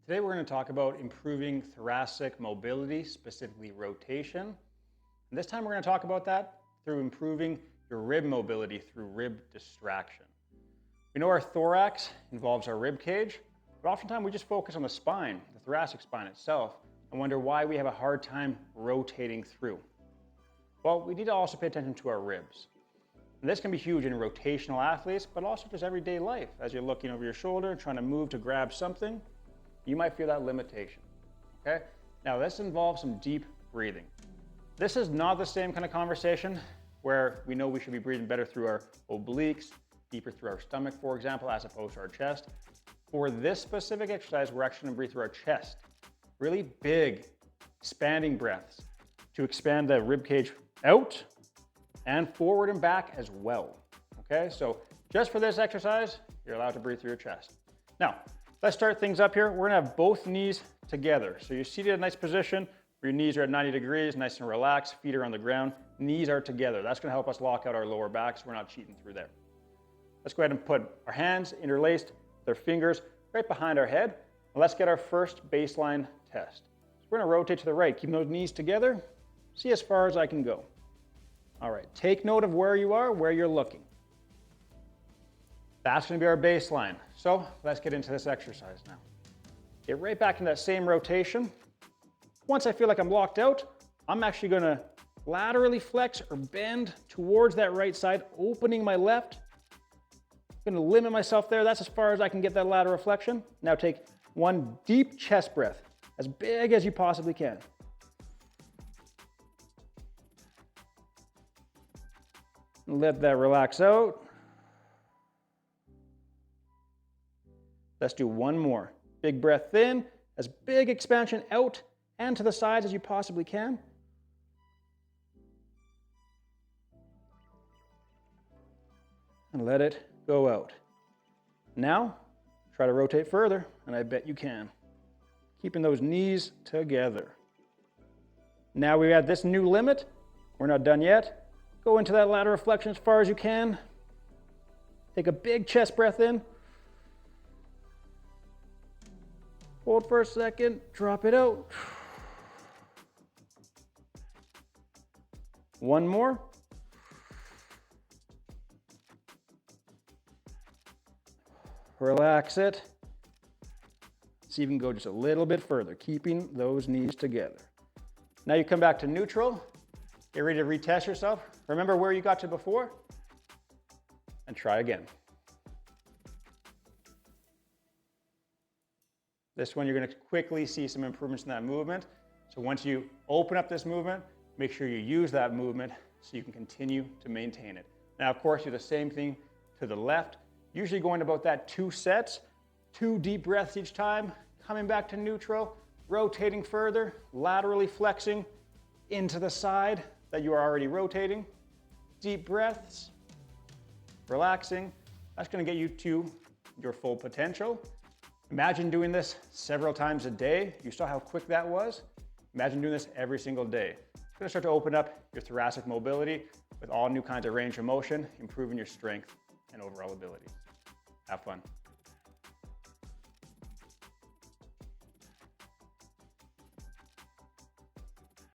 Today we're going to talk about improving thoracic mobility, specifically rotation. And this time we're going to talk about that through improving your rib mobility through rib distraction. We know our thorax involves our rib cage, but oftentimes we just focus on the spine, the thoracic spine itself, and wonder why we have a hard time rotating through. Well, we need to also pay attention to our ribs. And this can be huge in rotational athletes, but also just everyday life. As you're looking over your shoulder, trying to move to grab something, you might feel that limitation, okay? Now this involves some deep breathing. This is not the same kind of conversation where we know we should be breathing better through our obliques, deeper through our stomach, for example, as opposed to our chest. For this specific exercise, we're actually gonna breathe through our chest. Really big, expanding breaths to expand the rib cage out and forward and back as well, okay? So just for this exercise, you're allowed to breathe through your chest. Now, let's start things up here. We're gonna have both knees together. So you're seated in a nice position where your knees are at 90 degrees, nice and relaxed, feet are on the ground, knees are together. That's gonna help us lock out our lower back so we're not cheating through there. Let's go ahead and put our hands interlaced, their fingers right behind our head. And let's get our first baseline test. So we're gonna rotate to the right, keeping those knees together, see as far as I can go. All right, take note of where you are, where you're looking. That's gonna be our baseline. So let's get into this exercise now. Get right back in that same rotation. Once I feel like I'm locked out, I'm actually gonna laterally flex or bend towards that right side, opening my left. I'm gonna limit myself there. That's as far as I can get that lateral flexion. Now take one deep chest breath, as big as you possibly can. And let that relax out. Let's do one more. Big breath in, as big expansion out and to the sides as you possibly can. And let it go out. Now, try to rotate further, and I bet you can. Keeping those knees together. Now we're at this new limit. We're not done yet. Go into that lateral flexion as far as you can. Take a big chest breath in. Hold for a second, drop it out. One more. Relax it. See if you can go just a little bit further, keeping those knees together. Now you come back to neutral. Get ready to retest yourself. Remember where you got to before, and try again. This one, you're gonna quickly see some improvements in that movement. So once you open up this movement, make sure you use that movement so you can continue to maintain it. Now, of course, do the same thing to the left, usually going about that 2 sets, 2 deep breaths each time, coming back to neutral, rotating further, laterally flexing into the side that you are already rotating. Deep breaths, relaxing. That's gonna get you to your full potential. Imagine doing this several times a day. You saw how quick that was? Imagine doing this every single day. It's gonna start to open up your thoracic mobility with all new kinds of range of motion, improving your strength and overall ability. Have fun.